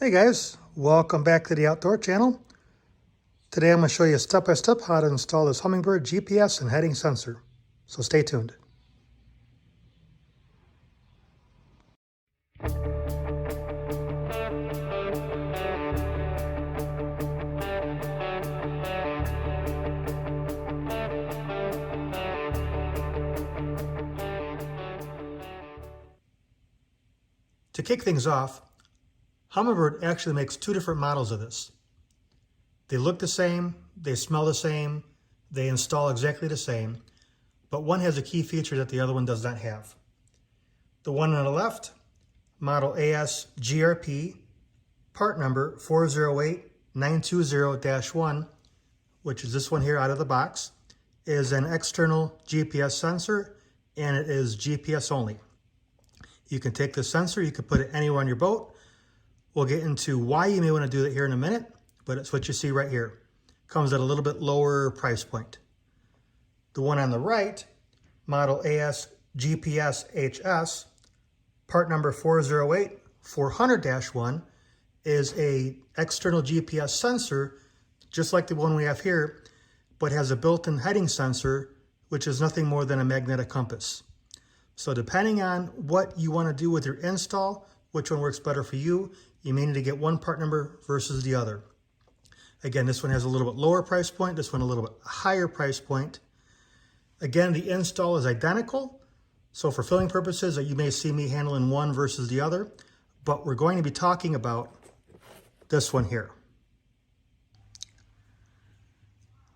Hey guys, welcome back to the Outdoor Channel. Today I'm going to show you step by step how to install this Humminbird GPS and heading sensor. So stay tuned. To kick things off, Humminbird actually makes two different models of this. They look the same, they smell the same, they install exactly the same, but one has a key feature that the other one does not have. The one on the left, model AS-GRP, part number 408920-1, which is this one here out of the box, is an external GPS sensor, and it is GPS only. You can take the sensor, you can put it anywhere on your boat. We'll get into why you may want to do that here in a minute, but it's what you see right here. Comes at a little bit lower price point. The one on the right, model AS-GPS-HS, part number 408400-1, is a external GPS sensor, just like the one we have here, but has a built-in heading sensor, which is nothing more than a magnetic compass. So depending on what you want to do with your install, which one works better for you, you may need to get one part number versus the other. Again, this one has a little bit lower price point, this one a little bit higher price point. Again, the install is identical, so for filming purposes, you may see me handling one versus the other, but we're going to be talking about this one here.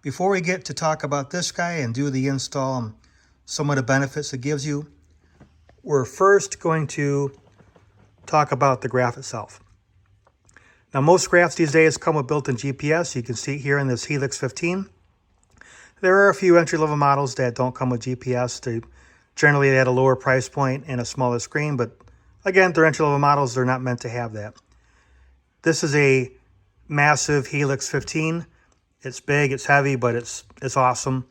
Before we get to talk about this guy and do the install and some of the benefits it gives you, we're first going to talk about the graph itself. Now, most graphs these days come with built-in GPS. You can see here in this Helix 15. There are a few entry-level models that don't come with GPS. They generally at a lower price point and a smaller screen, but again, they're entry-level models. They're not meant to have that. This is a massive Helix 15. It's big, it's heavy, but it's awesome.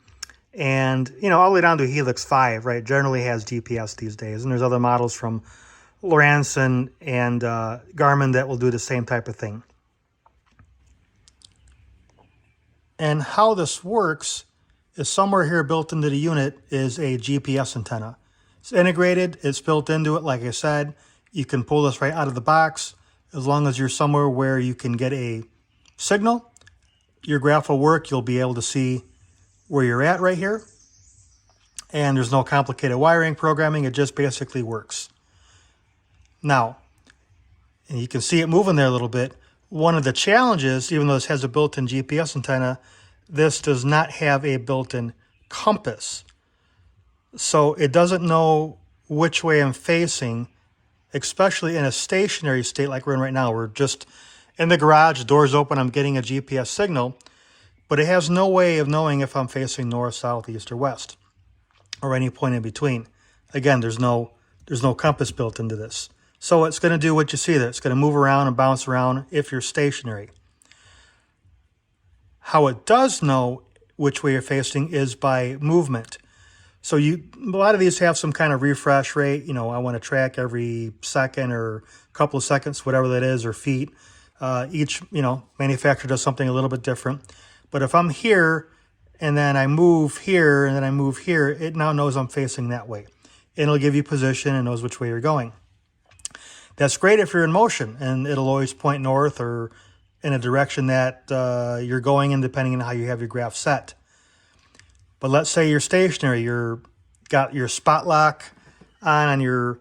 And, you know, all the way down to Helix 5, right, generally has GPS these days. And there's other models from Lowrance and Garmin that will do the same type of thing. And how this works is somewhere here built into the unit is a GPS antenna. It's integrated, it's built into it, like I said. You can pull this right out of the box. As long as you're somewhere where you can get a signal, your graph will work. You'll be able to see where you're at right here. And there's no complicated wiring programming, it just basically works. Now, and you can see it moving there a little bit. One of the challenges, even though this has a built-in GPS antenna, this does not have a built-in compass. So it doesn't know which way I'm facing, especially in a stationary state like we're in right now. We're just in the garage, doors open, I'm getting a GPS signal, but it has no way of knowing if I'm facing north, south, east, or west, or any point in between. Again, there's no compass built into this. So it's going to do what you see there. It's going to move around and bounce around if you're stationary. How it does know which way you're facing is by movement. So a lot of these have some kind of refresh rate. You know, I want to track every second or couple of seconds, whatever that is, or feet. Each, manufacturer does something a little bit different. But if I'm here and then I move here and then I move here, it now knows I'm facing that way. It'll give you position and knows which way you're going. That's great if you're in motion, and it'll always point north or in a direction that you're going in, depending on how you have your graph set. But let's say you're stationary, got your spot lock on your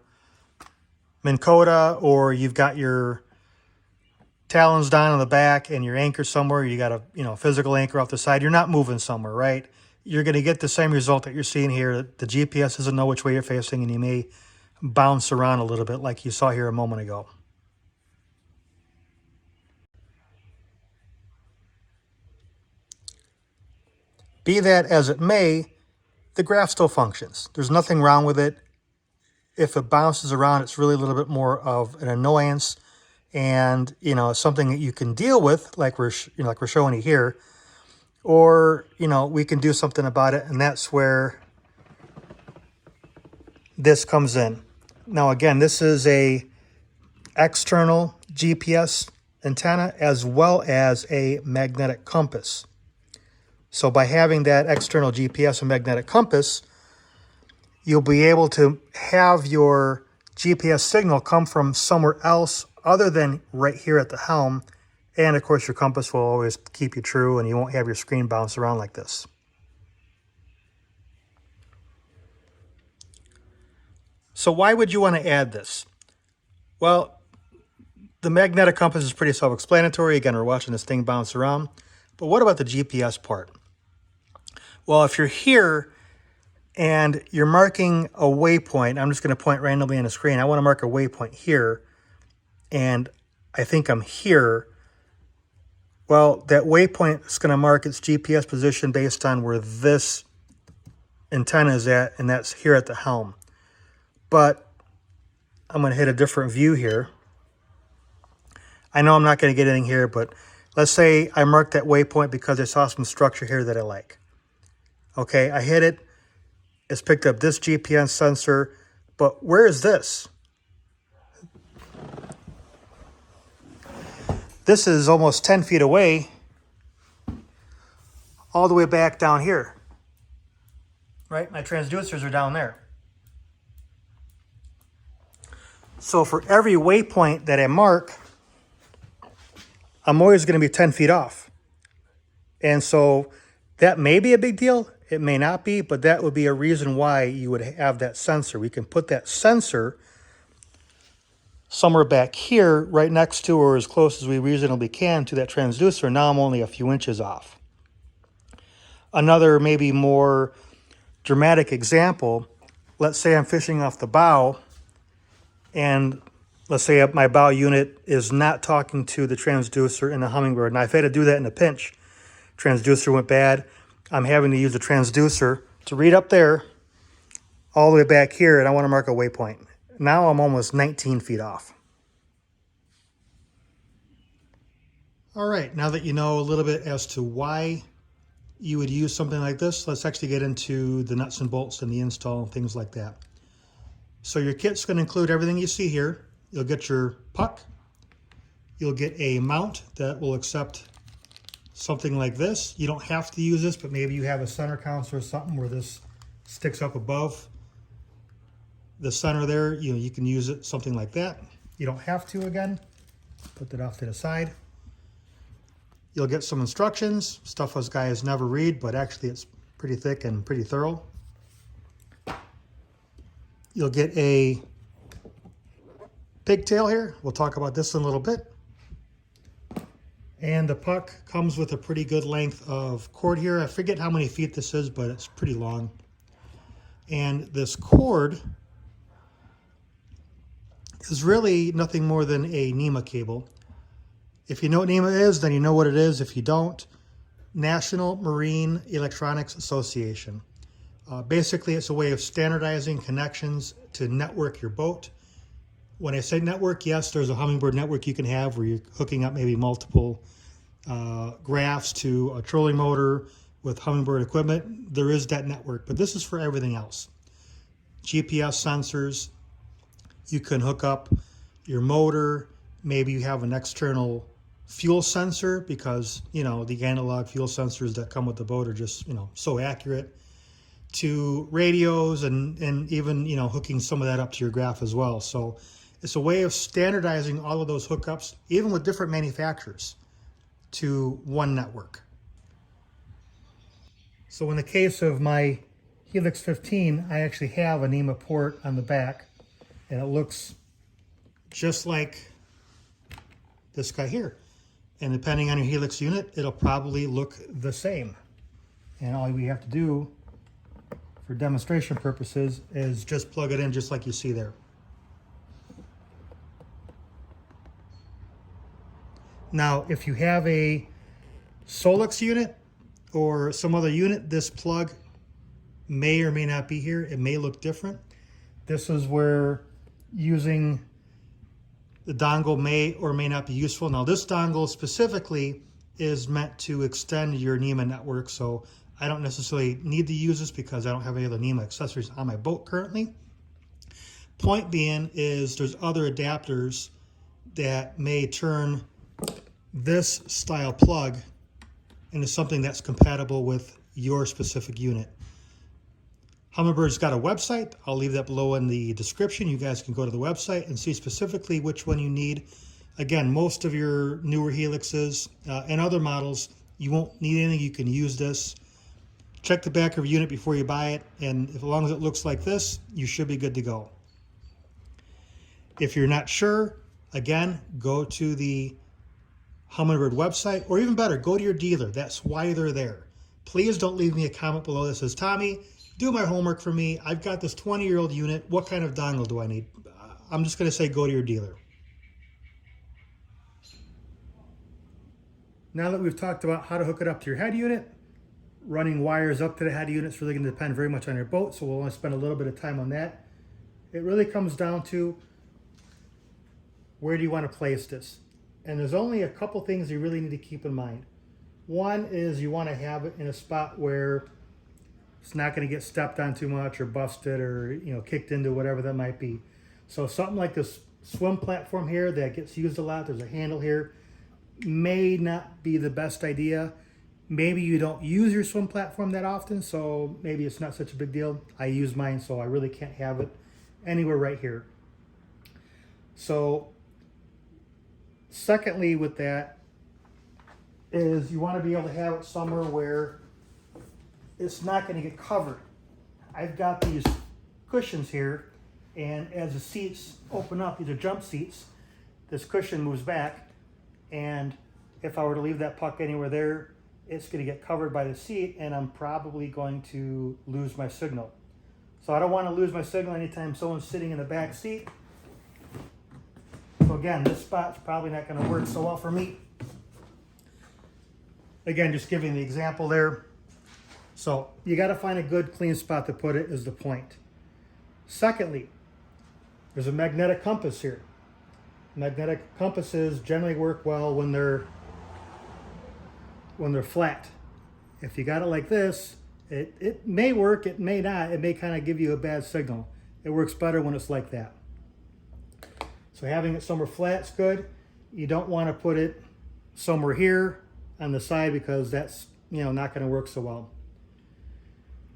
Minn Kota, or you've got your talons down on the back and your anchor somewhere, you got a physical anchor off the side, you're not moving somewhere, right? You're going to get the same result that you're seeing here. The GPS doesn't know which way you're facing, and you may bounce around a little bit like you saw here a moment ago. Be that as it may, the graph still functions. There's nothing wrong with it. If it bounces around, it's really a little bit more of an annoyance, and something that you can deal with, like we're showing you here, or we can do something about it, and that's where this comes in. Now again, this is a external GPS antenna as well as a magnetic compass. So by having that external GPS and magnetic compass, you'll be able to have your GPS signal come from somewhere else other than right here at the helm. And of course your compass will always keep you true and you won't have your screen bounce around like this. So why would you want to add this? Well, the magnetic compass is pretty self-explanatory. Again, we're watching this thing bounce around. But what about the GPS part? Well, if you're here and you're marking a waypoint, I'm just going to point randomly on the screen. I want to mark a waypoint here, and I think I'm here. Well, that waypoint is going to mark its GPS position based on where this antenna is at, and that's here at the helm. But I'm going to hit a different view here. I know I'm not going to get anything here, but let's say I marked that waypoint because I saw some structure here that I like. Okay, I hit it. It's picked up this GPS sensor, but where is this? This is almost 10 feet away, all the way back down here. Right, my transducers are down there. So for every waypoint that I mark, I'm always going to be 10 feet off. And so that may be a big deal. It may not be, but that would be a reason why you would have that sensor. We can put that sensor somewhere back here, right next to or as close as we reasonably can to that transducer. Now I'm only a few inches off. Another maybe more dramatic example, let's say I'm fishing off the bow, and let's say my bow unit is not talking to the transducer in the Humminbird. And I've had to do that in a pinch. Transducer went bad. I'm having to use the transducer to read up there all the way back here, and I want to mark a waypoint. Now I'm almost 19 feet off. All right, now that you know a little bit as to why you would use something like this, let's actually get into the nuts and bolts and the install and things like that. So your kit's going to include everything you see here. You'll get your puck. You'll get a mount that will accept something like this. You don't have to use this, but maybe you have a center console or something where this sticks up above the center there. You can use it something like that. You don't have to, again. Put that off to the side. You'll get some instructions, stuff us guys never read, but actually it's pretty thick and pretty thorough. You'll get a pigtail here. We'll talk about this in a little bit. And the puck comes with a pretty good length of cord here. I forget how many feet this is, but it's pretty long. And this cord is really nothing more than a NEMA cable. If you know what NEMA is, then you know what it is. If you don't, National Marine Electronics Association. Basically, it's a way of standardizing connections to network your boat. When I say network, yes, there's a Humminbird network you can have where you're hooking up maybe multiple graphs to a trolling motor with Humminbird equipment. There is that network, but this is for everything else. GPS sensors, you can hook up your motor. Maybe you have an external fuel sensor because, the analog fuel sensors that come with the boat are just, so accurate. To radios and even, hooking some of that up to your graph as well. So it's a way of standardizing all of those hookups, even with different manufacturers, to one network. So in the case of my Helix 15, I actually have a NEMA port on the back, and it looks just like this guy here. And depending on your Helix unit, it'll probably look the same. And all we have to do for demonstration purposes is just plug it in just like you see there. Now, if you have a Solix unit or some other unit, this plug may or may not be here. It may look different. This is where using the dongle may or may not be useful. Now, this dongle specifically is meant to extend your NEMA network, so I don't necessarily need to use this because I don't have any other NEMA accessories on my boat currently. Point being is there's other adapters that may turn this style plug into something that's compatible with your specific unit. Hummingbird's got a website. I'll leave that below in the description. You guys can go to the website and see specifically which one you need. Again, most of your newer Helixes and other models, you won't need anything. You can use this. Check the back of your unit before you buy it, and as long as it looks like this, you should be good to go. If you're not sure, again, go to the Humminbird website, or even better, go to your dealer. That's why they're there. Please don't leave me a comment below that says, Tommy, do my homework for me. I've got this 20-year-old unit. What kind of dongle do I need? I'm just going to say go to your dealer. Now that we've talked about how to hook it up to your head unit, running wires up to the head unit is really going to depend very much on your boat, so we'll only spend a little bit of time on that. It really comes down to where do you want to place this? And there's only a couple things you really need to keep in mind. One is you want to have it in a spot where it's not going to get stepped on too much or busted or kicked into, whatever that might be. So something like this swim platform here that gets used a lot, there's a handle here, may not be the best idea. Maybe you don't use your swim platform that often, so maybe it's not such a big deal. I use mine, so I really can't have it anywhere right here. So secondly with that is you want to be able to have it somewhere where it's not going to get covered. I've got these cushions here, and as the seats open up, these are jump seats, this cushion moves back, and if I were to leave that puck anywhere there, it's going to get covered by the seat, and I'm probably going to lose my signal. So I don't want to lose my signal anytime someone's sitting in the back seat. So again, this spot's probably not going to work so well for me. Again, just giving the example there. So you got to find a good clean spot to put it is the point. Secondly, there's a magnetic compass here. Magnetic compasses generally work well when they're flat. If you got it like this, it may work, it may not, it may kind of give you a bad signal. It works better when it's like that. So having it somewhere flat's good. You don't want to put it somewhere here on the side because that's not going to work so well.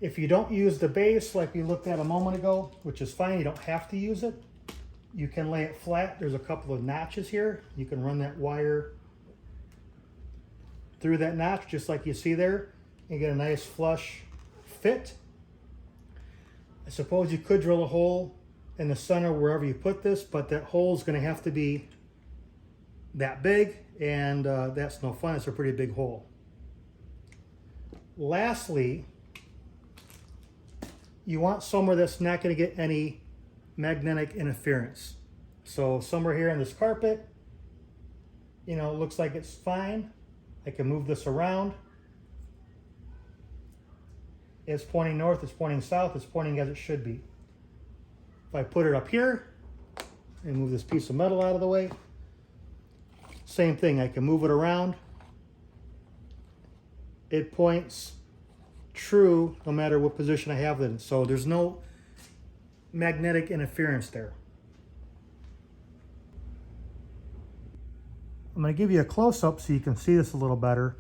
If you don't use the base like we looked at a moment ago, which is fine, you don't have to use it. You can lay it flat. There's a couple of notches here. You can run that wire through that notch just like you see there and get a nice flush fit. I suppose you could drill a hole in the center wherever you put this, but that hole is going to have to be that big, and that's no fun. It's a pretty big hole. Lastly, you want somewhere that's not going to get any magnetic interference. So somewhere here on this carpet, it looks like it's fine. I can move this around. It's pointing north, it's pointing south, it's pointing as it should be. If I put it up here and move this piece of metal out of the way, same thing, I can move it around. It points true no matter what position I have it in. So there's no magnetic interference there. I'm going to give you a close-up so you can see this a little better.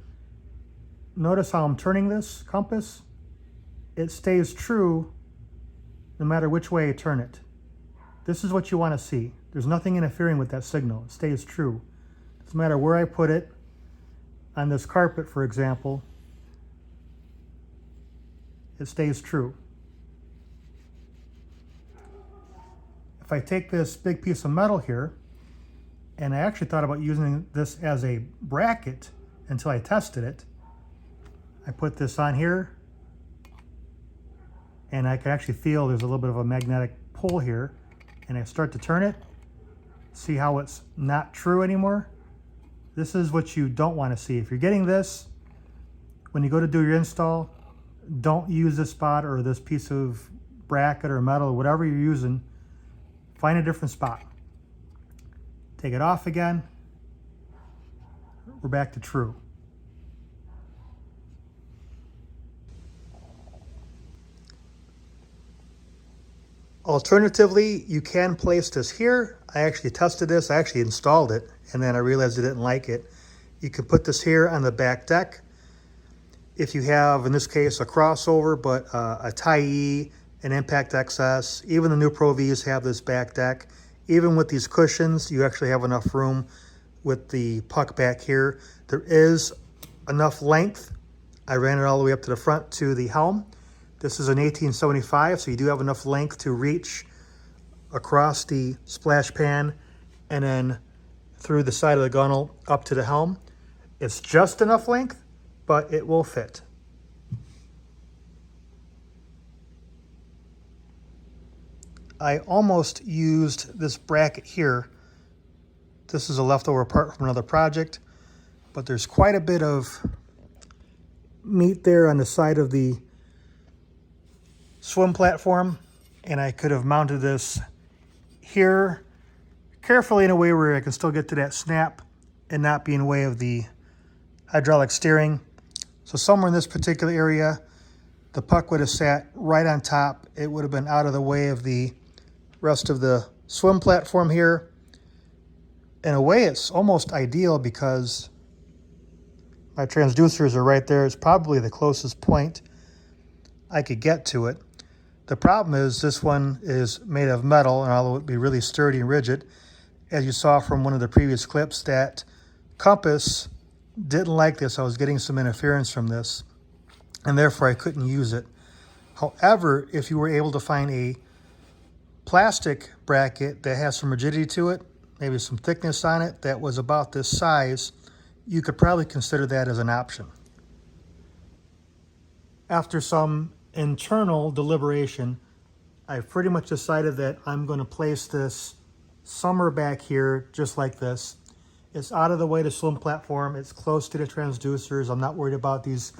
Notice how I'm turning this compass. It stays true no matter which way I turn it. This is what you want to see. There's nothing interfering with that signal. It stays true. Doesn't matter where I put it on this carpet, for example, it stays true. If I take this big piece of metal here, and I actually thought about using this as a bracket until I tested it. I put this on here, and I can actually feel there's a little bit of a magnetic pull here, and I start to turn it. See how it's not true anymore? This is what you don't want to see. If you're getting this, when you go to do your install, don't use this spot or this piece of bracket or metal or whatever you're using. Find a different spot. Take it off again. We're back to true. Alternatively, you can place this here. I actually tested this. I actually installed it, and then I realized I didn't like it. You can put this here on the back deck. If you have, in this case, a crossover, but a Tyee, an Impact XS, even the new Pro Vs have this back deck. Even with these cushions, you actually have enough room with the puck back here. There is enough length. I ran it all the way up to the front to the helm. This is an 1875, so you do have enough length to reach across the splash pan and then through the side of the gunnel up to the helm. It's just enough length, but it will fit. I almost used this bracket here. This is a leftover part from another project, but there's quite a bit of meat there on the side of the swim platform, and I could have mounted this here carefully in a way where I can still get to that snap and not be in the way of the hydraulic steering. So somewhere in this particular area, the puck would have sat right on top. It would have been out of the way of the rest of the swim platform here. In a way, it's almost ideal because my transducers are right there. It's probably the closest point I could get to it. The problem is this one is made of metal, and although it would be really sturdy and rigid, as you saw from one of the previous clips, that compass didn't like this. I was getting some interference from this, and therefore I couldn't use it. However, if you were able to find a plastic bracket that has some rigidity to it, maybe some thickness on it, that was about this size, you could probably consider that as an option. After some internal deliberation, I've pretty much decided that I'm going to place this somewhere back here, just like this. It's out of the way to swim platform. It's close to the transducers. I'm not worried about these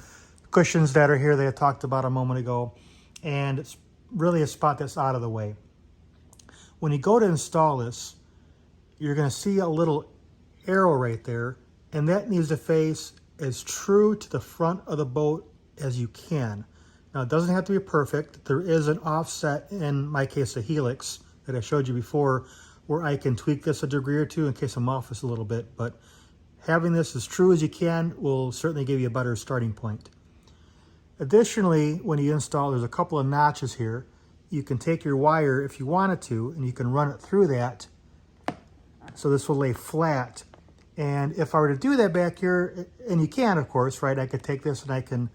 cushions that are here that I talked about a moment ago. And it's really a spot that's out of the way. When you go to install this, you're going to see a little arrow right there, and that needs to face as true to the front of the boat as you can. Now, it doesn't have to be perfect. There is an offset, in my case, a helix that I showed you before, where I can tweak this a degree or two in case I'm off this a little bit. But having this as true as you can will certainly give you a better starting point. Additionally, when you install, there's a couple of notches here. You can take your wire if you wanted to, and you can run it through that. So this will lay flat. And if I were to do that back here, and you can, of course, right? I could take this and I can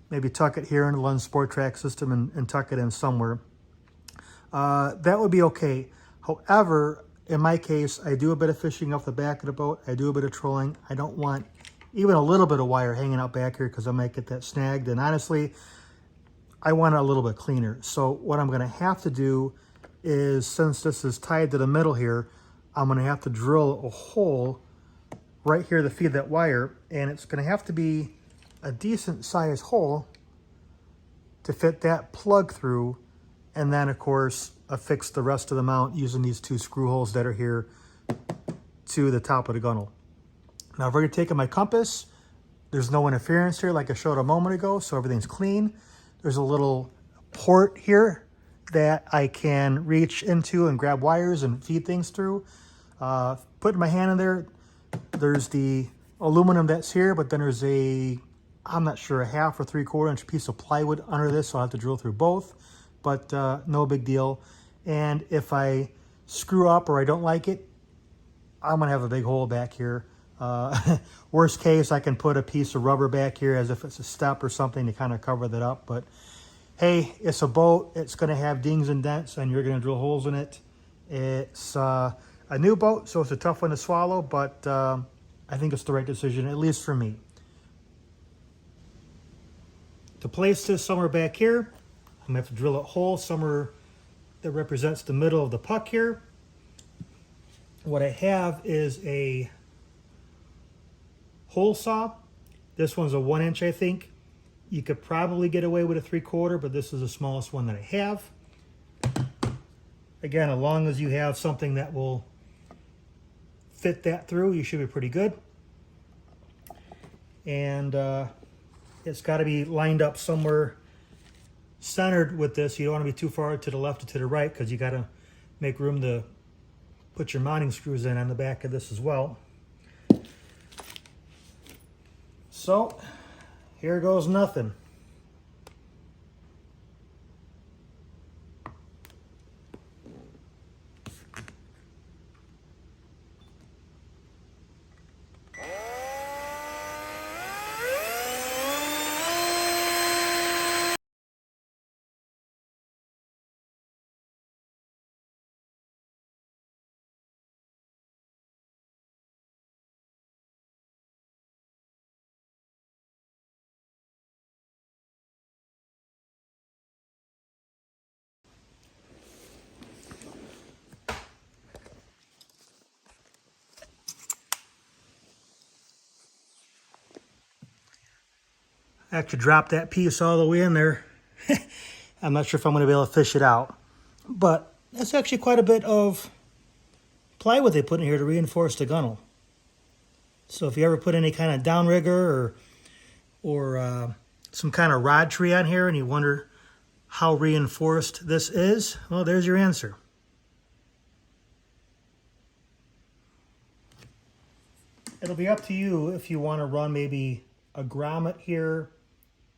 maybe tuck it here in the Lund Sport Track system and tuck it in somewhere. That would be okay. However, in my case, I do a bit of fishing off the back of the boat. I do a bit of trolling. I don't want even a little bit of wire hanging out back here because I might get that snagged. And honestly, I want it a little bit cleaner. So what I'm going to have to do is, since this is tied to the middle here, I'm going to have to drill a hole right here to feed that wire. And it's going to have to be a decent sized hole to fit that plug through. And then, of course, affix the rest of the mount using these two screw holes that are here to the top of the gunnel. Now, I've already taken my compass. There's no interference here like I showed a moment ago, so everything's clean. There's a little port here that I can reach into and grab wires and feed things through. Putting my hand in there, there's the aluminum that's here, but then there's a, I'm not sure, a 1/2 or 3/4 inch piece of plywood under this, so I'll have to drill through both, but no big deal. And if I screw up or I don't like it, I'm gonna have a big hole back here. Worst case, I can put a piece of rubber back here as if it's a step or something to kind of cover that up. But hey, it's a boat. It's going to have dings and dents, and you're going to drill holes in it. It's a new boat, so it's a tough one to swallow, but I think it's the right decision, at least for me. To place this somewhere back here, I'm going to have to drill a hole somewhere that represents the middle of the puck here. What I have is a hole saw. This one's a 1 inch, I think. You could probably get away with a 3/4, but this is the smallest one that I have. Again, as long as you have something that will fit that through, you should be pretty good. And it's got to be lined up somewhere centered with this. You don't want to be too far to the left or to the right because you got to make room to put your mounting screws in on the back of this as well. So here goes nothing. I actually dropped that piece all the way in there. I'm not sure if I'm going to be able to fish it out. But that's actually quite a bit of plywood they put in here to reinforce the gunnel. So if you ever put any kind of downrigger or some kind of rod tree on here and you wonder how reinforced this is, well, there's your answer. It'll be up to you if you want to run maybe a grommet here,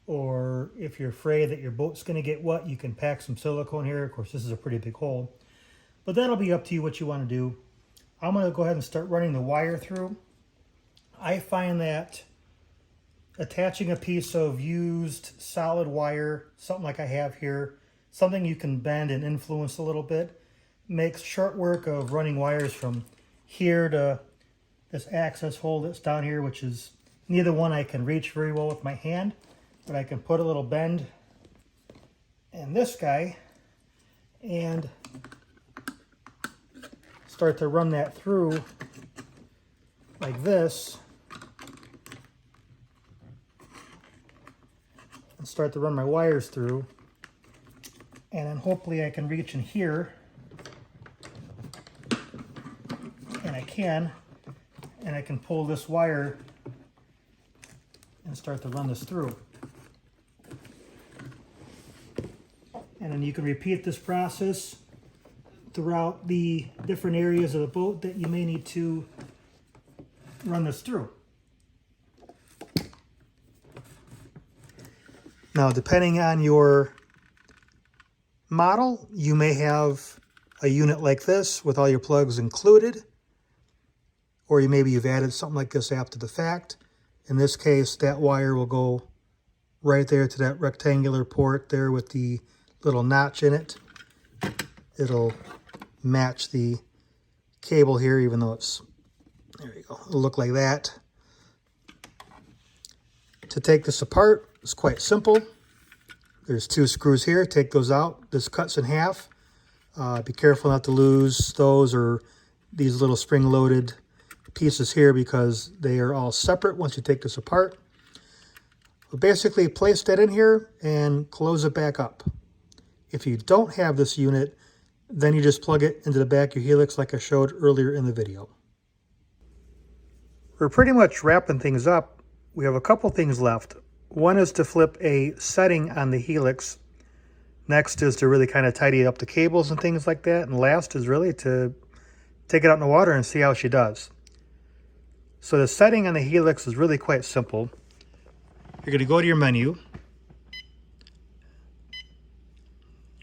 or if you're afraid that your boat's going to get wet, you can pack some silicone here. Of course, this is a pretty big hole. But that'll be up to you what you want to do. I'm going to go ahead and start running the wire through. I find that attaching a piece of used solid wire, something like I have here, something you can bend and influence a little bit, makes short work of running wires from here to this access hole that's down here, which is neither one I can reach very well with my hand, but I can put a little bend in this guy and start to run that through like this, and start to run my wires through, and then hopefully I can reach in here, and I can, and I can pull this wire and start to run this through. And then you can repeat this process throughout the different areas of the boat that you may need to run this through. Now, depending on your model, you may have a unit like this with all your plugs included, or you've added something like this after the fact. In this case, that wire will go right there to that rectangular port there with the little notch in it. It'll match the cable here, even though it's, there you go, it'll look like that. To take this apart, it's quite simple. There's 2 screws here. Take those out. This cuts in half. Be careful not to lose those or these little spring-loaded pieces here, because they are all separate once you take this apart. But basically, place that in here and close it back up. If you don't have this unit, then you just plug it into the back of your helix like I showed earlier in the video. We're pretty much wrapping things up. We have a couple things left. One is to flip a setting on the helix. Next is to really kind of tidy up the cables and things like that. And last is really to take it out in the water and see how she does. So the setting on the helix is really quite simple. You're going to go to your menu,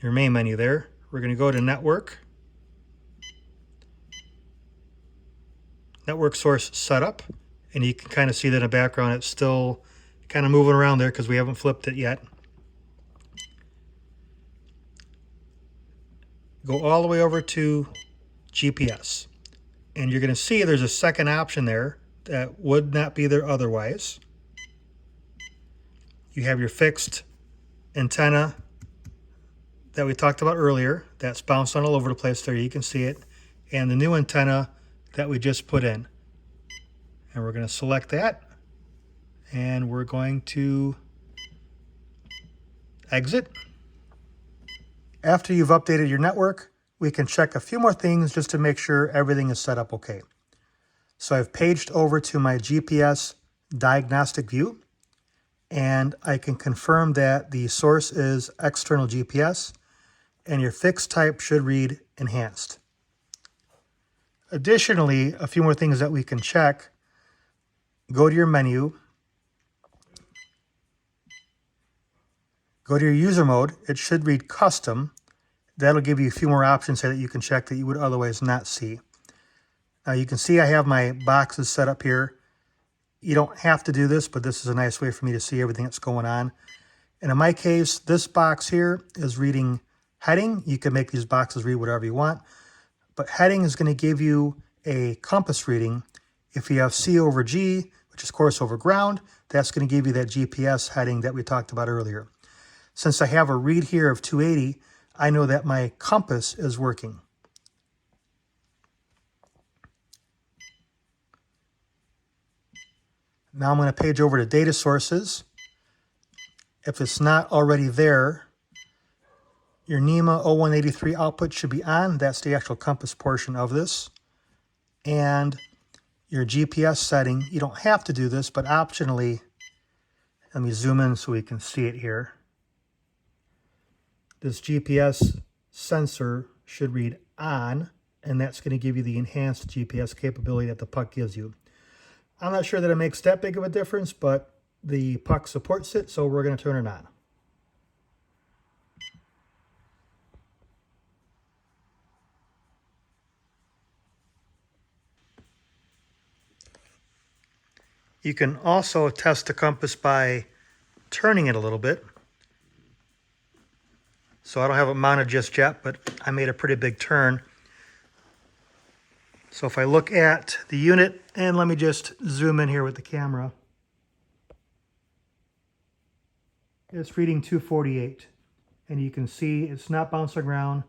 your main menu there. We're going to go to Network, Network Source Setup, and you can kind of see that in the background it's still kind of moving around there because we haven't flipped it yet. Go all the way over to GPS, and you're going to see there's a second option there that would not be there otherwise. You have your fixed antenna that we talked about earlier. That's bounced on all over the place there. You can see it. And the new antenna that we just put in. And we're going to select that. And we're going to exit. After you've updated your network, we can check a few more things just to make sure everything is set up okay. So I've paged over to my GPS diagnostic view, and I can confirm that the source is external GPS, and your fixed type should read enhanced. Additionally, a few more things that we can check. Go to your menu, Go to your user mode. It should read custom. That'll give you a few more options here that you can check that you would otherwise not see. Now you can see I have my boxes set up here. You don't have to do this, but this is a nice way for me to see everything that's going on. And in my case, this box here is reading heading. You can make these boxes read whatever you want, but heading is going to give you a compass reading. If you have C over G, which is course over ground, that's going to give you that GPS heading that we talked about earlier. Since I have a read here of 280, I know that my compass is working. Now I'm going to page over to data sources. If it's not already there, your NEMA 0183 output should be on. That's the actual compass portion of this. And your GPS setting, you don't have to do this, but optionally, let me zoom in so we can see it here. This GPS sensor should read on, and that's going to give you the enhanced GPS capability that the puck gives you. I'm not sure that it makes that big of a difference, but the puck supports it, so we're going to turn it on. You can also test the compass by turning it a little bit. So I don't have it mounted just yet, but I made a pretty big turn. So if I look at the unit, and let me just zoom in here with the camera. It's reading 248, and you can see it's not bouncing around.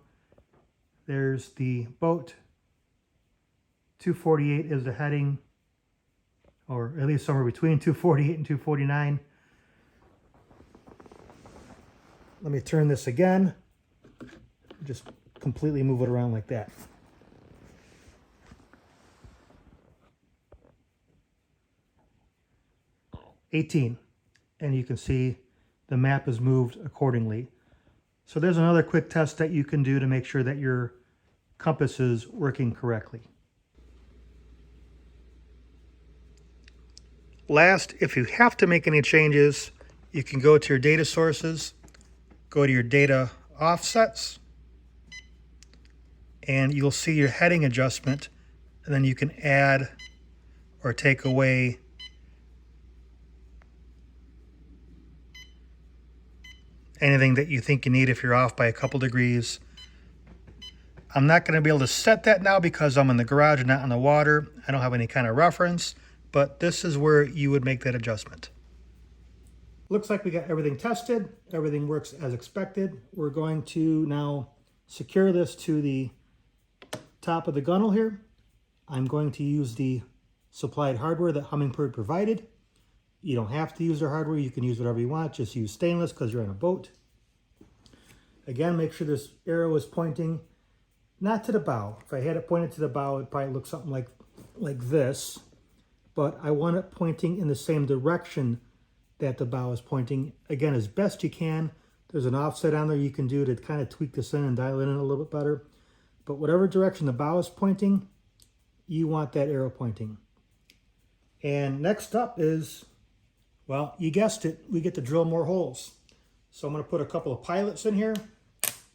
There's the boat. 248 is the heading, or at least somewhere between 248 and 249. Let me turn this again. Just completely move it around like that. $18, and you can see the map is moved accordingly. So there's another quick test that you can do to make sure that your compass is working correctly. Last, if you have to make any changes, you can go to your data sources, go to your data offsets, and you'll see your heading adjustment, and then you can add or take away anything that you think you need if you're off by a couple degrees. I'm not going to be able to set that now because I'm in the garage and not on the water. I don't have any kind of reference, but this is where you would make that adjustment. Looks like we got everything tested. Everything works as expected. We're going to now secure this to the top of the gunnel here. I'm going to use the supplied hardware that Humminbird provided. You don't have to use their hardware. You can use whatever you want. Just use stainless because you're on a boat. Again, make sure this arrow is pointing not to the bow. If I had it pointed to the bow, it'd probably look something like this. But I want it pointing in the same direction that the bow is pointing. Again, as best you can. There's an offset on there you can do to kind of tweak this in and dial it in a little bit better. But whatever direction the bow is pointing, you want that arrow pointing. And next up is, well, you guessed it, we get to drill more holes. So I'm going to put a couple of pilots in here,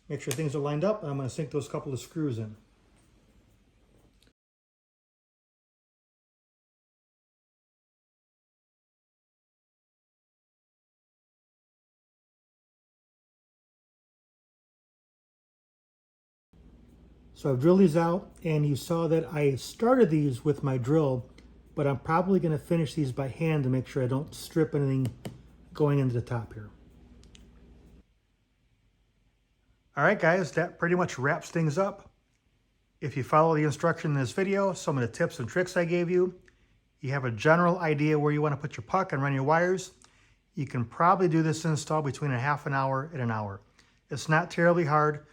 make sure things are lined up, and I'm going to sink those couple of screws in. So I've drilled these out, and you saw that I started these with my drill, but I'm probably going to finish these by hand to make sure I don't strip anything going into the top here. All right, guys, that pretty much wraps things up. If you follow the instruction in this video, some of the tips and tricks I gave you, you have a general idea where you want to put your puck and run your wires. You can probably do this install between a half an hour and an hour. It's not terribly hard.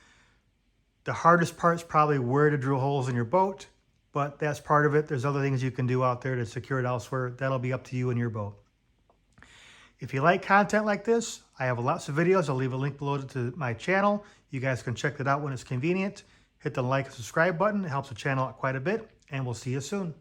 The hardest part is probably where to drill holes in your boat, but that's part of it. There's other things you can do out there to secure it elsewhere. That'll be up to you and your boat. If you like content like this, I have lots of videos. I'll leave a link below to my channel. You guys can check that out when it's convenient. Hit the like and subscribe button. It helps the channel out quite a bit, and we'll see you soon.